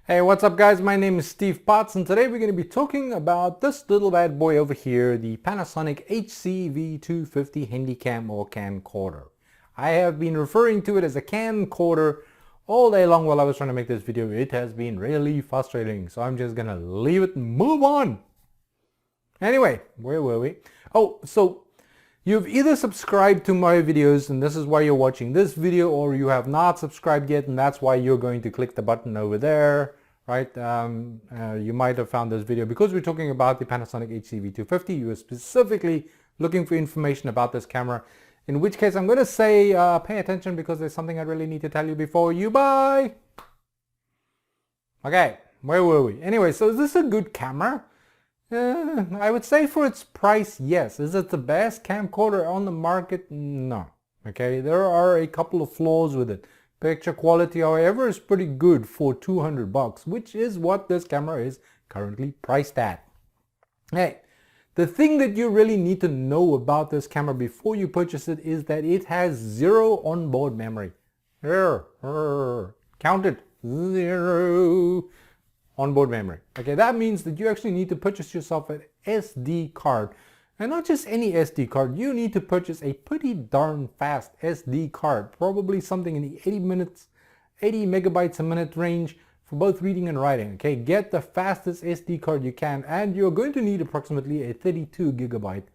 Hey, what's up guys? My name is Steve Potts and today we're going to be talking about this little bad boy over here, the Panasonic HC-V250 Handycam or camcorder. I have been referring to it as a camcorder all day long while I was trying to make this video. It has been really frustrating, so I'm just going to leave it and move on. Anyway, where were we? Oh, so you've either subscribed to my videos and this is why you're watching this video, or you have not subscribed yet and that's why you're going to click the button over there, right? You might have found this video because we're talking about the Panasonic HC-V250. You are specifically looking for information about this camera, in which case I'm going to say pay attention because there's something I really need to tell you before you buy. Okay, where were we? Anyway, so is this a good camera? I would say for its price, yes. Is it the best camcorder on the market? No. Okay, there are a couple of flaws with it. Picture quality, however, is pretty good for $200, which is what this camera is currently priced at. Hey, the thing that you really need to know about this camera before you purchase it is that it has zero onboard memory. Count it, 0 onboard memory. Okay, that means that you actually need to purchase yourself an SD card. And not just any SD card, you need to purchase a pretty darn fast SD card, probably something in the 80 megabytes a minute range for both reading and writing. Okay, get the fastest SD card you can, and you're going to need approximately a 32 gigabyte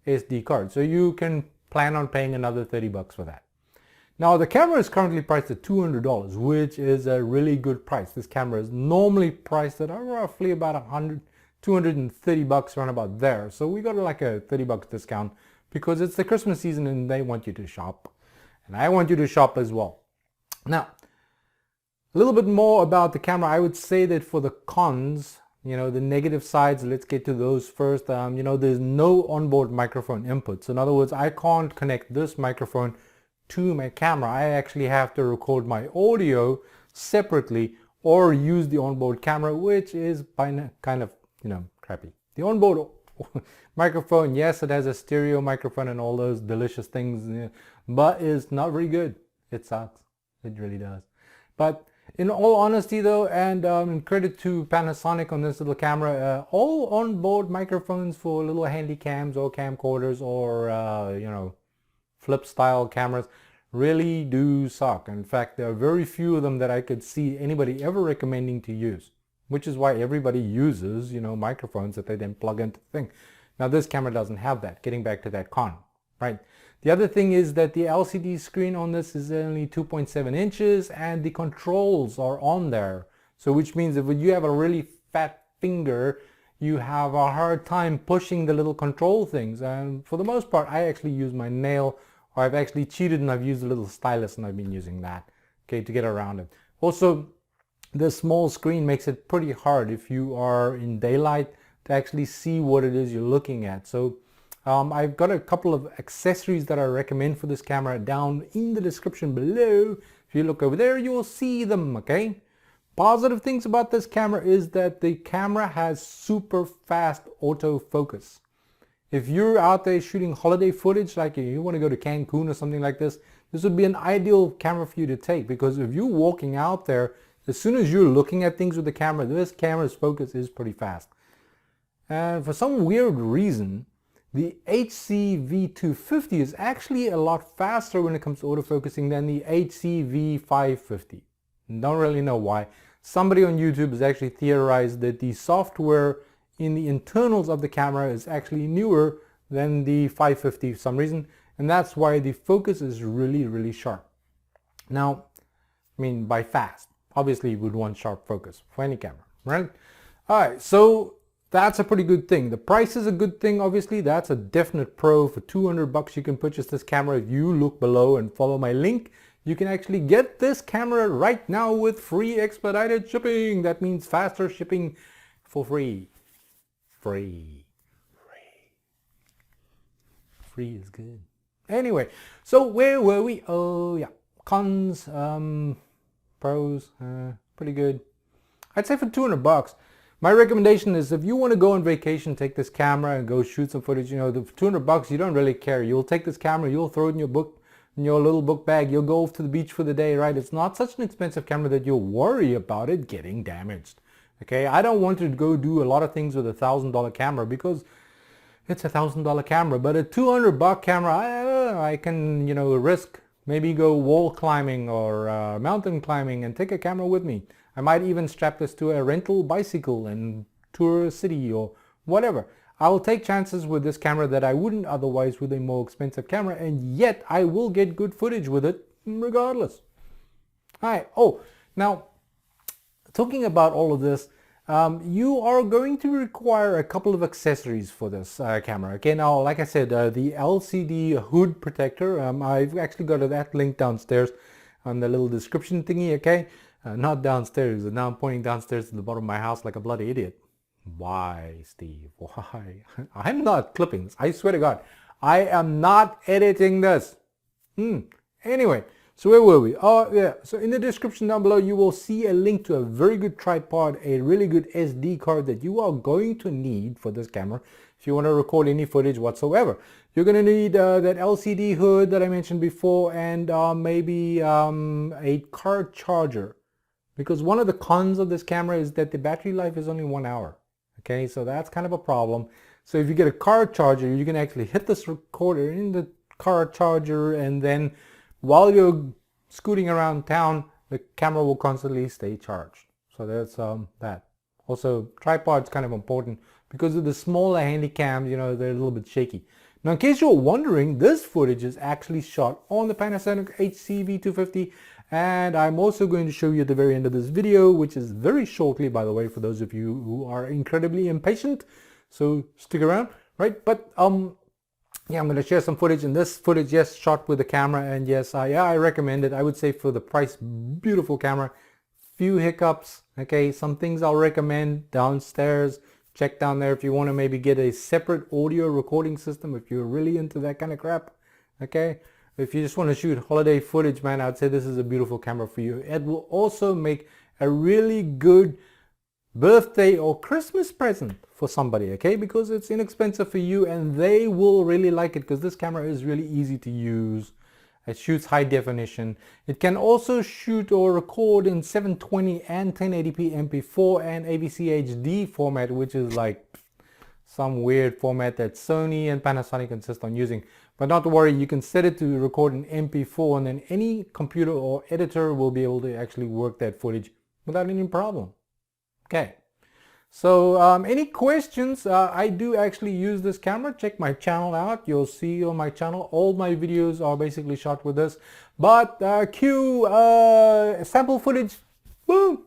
SD card. So you can plan on paying another $30 for that. Now the camera is currently priced at $200, which is a really good price. This camera is normally priced at roughly about $230 around about there. So we got like a $30 discount because it's the Christmas season and they want you to shop. And I want you to shop as well. Now, a little bit more about the camera. I would say that for the cons, the negative sides, let's get to those first. There's no onboard microphone input. So in other words, I can't connect this microphone to my camera. I actually have to record my audio separately or use the onboard camera, which is kind of crappy. The onboard microphone, yes, it has a stereo microphone and all those delicious things, but it's not very good. It sucks. It really does. But in all honesty though, and credit to Panasonic on this little camera, all onboard microphones for little handy cams or camcorders or flip style cameras really do suck. In fact, there are very few of them that I could see anybody ever recommending to use, which is why everybody uses microphones that they then plug into the thing. Now this camera doesn't have that. Getting back to that con, right? The other thing is that the LCD screen on this is only 2.7 inches and the controls are on there. So which means if you have a really fat finger, you have a hard time pushing the little control things. And for the most part, I actually use my nail, or I've actually cheated and I've used a little stylus and I've been using that, okay, to get around it. Also, the small screen makes it pretty hard if you are in daylight to actually see what it is you're looking at. So I've got a couple of accessories that I recommend for this camera down in the description below. If you look over there, you will see them, okay? Positive things about this camera is that the camera has super fast autofocus. If you're out there shooting holiday footage, like you want to go to Cancun or something like this, this would be an ideal camera for you to take, because if you're walking out there, as soon as you're looking at things with the camera, this camera's focus is pretty fast. And for some weird reason, the HC-V250 is actually a lot faster when it comes to autofocusing than the HC-V550. Don't really know why. Somebody on YouTube has actually theorized that the software in the internals of the camera is actually newer than the 550 for some reason, and that's why the focus is really, really sharp. Now, I mean by fast. Obviously you would want sharp focus for any camera, right? Alright, so that's a pretty good thing. The price is a good thing, obviously. That's a definite pro. For $200 you can purchase this camera. If you look below and follow my link, you can actually get this camera right now with free expedited shipping. That means faster shipping for free. Free is good. Anyway, so where were we? Oh yeah, cons, pros, pretty good. I'd say for $200. My recommendation is if you want to go on vacation, take this camera and go shoot some footage. The $200 you don't really care. You'll take this camera, you'll throw it in your book in your little book bag. You'll go off to the beach for the day, right? It's not such an expensive camera that you'll worry about it getting damaged. Okay, I don't want to go do a lot of things with $1,000 camera because it's $1,000 camera, but a $200 camera, I can, risk maybe go wall climbing or mountain climbing and take a camera with me. I might even strap this to a rental bicycle and tour a city or whatever. I will take chances with this camera that I wouldn't otherwise with a more expensive camera, and yet I will get good footage with it regardless. All right. Oh, now talking about all of this, you are going to require a couple of accessories for this camera. Okay, now like I said, the LCD hood protector, I've actually got that link downstairs on the little description thingy. Okay, not downstairs, now I'm pointing downstairs to the bottom of my house like a bloody idiot. Why, Steve? Why? I'm not clipping this. I swear to God, I am not editing this. Anyway, so where were we? Oh yeah, so in the description down below you will see a link to a very good tripod, a really good SD card that you are going to need for this camera if you want to record any footage whatsoever. You're going to need that LCD hood that I mentioned before, and maybe a card charger, because one of the cons of this camera is that the battery life is only 1 hour. Okay, so that's kind of a problem. So if you get a card charger, you can actually hit this recorder in the card charger, and then while you're scooting around town, the camera will constantly stay charged. So that's that. Also, tripod's kind of important because of the smaller handy cams, they're a little bit shaky. Now, in case you're wondering, this footage is actually shot on the Panasonic HC-V250, and I'm also going to show you at the very end of this video, which is very shortly, by the way, for those of you who are incredibly impatient. So stick around, right? But yeah, I'm going to share some footage, and this footage, yes, shot with the camera, and yes, I recommend it. I would say for the price, beautiful camera. Few hiccups, okay, some things I'll recommend downstairs. Check down there if you want to maybe get a separate audio recording system if you're really into that kind of crap, okay? If you just want to shoot holiday footage, man, I'd say this is a beautiful camera for you. It will also make a really good birthday or Christmas present for somebody, okay? Because it's inexpensive for you and they will really like it, because this camera is really easy to use. It shoots high definition. It can also shoot or record in 720 and 1080p MP4 and AVCHD format, which is like some weird format that Sony and Panasonic insist on using. But not to worry, you can set it to record in MP4, and then any computer or editor will be able to actually work that footage without any problem. Okay, so any questions? I do actually use this camera. Check my channel out. You'll see on my channel all my videos are basically shot with this. But cue sample footage. Boom!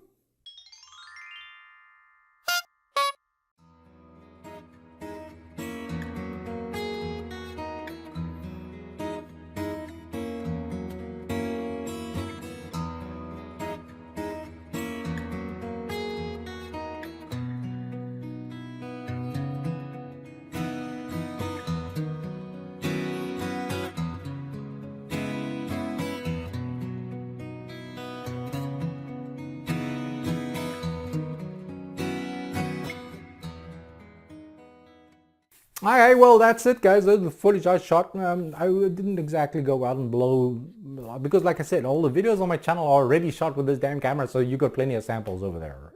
Alright, well that's it guys, that's the footage I shot. I didn't exactly go out and blow, because like I said, all the videos on my channel are already shot with this damn camera, so you got plenty of samples over there.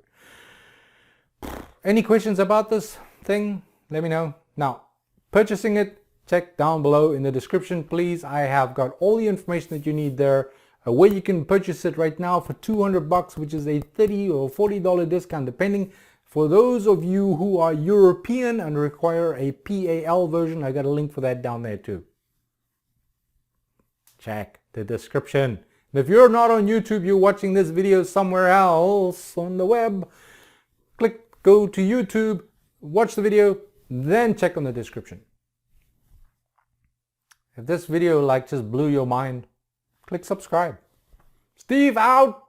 Any questions about this thing? Let me know. Now, purchasing it, check down below in the description please. I have got all the information that you need there, where you can purchase it right now for 200 bucks, which is a $30 or $40 discount depending. For those of you who are European and require a PAL version, I got a link for that down there too. Check the description. And if you're not on YouTube, you're watching this video somewhere else on the web, go to YouTube, watch the video, then check on the description. If this video just blew your mind, click subscribe. Steve out!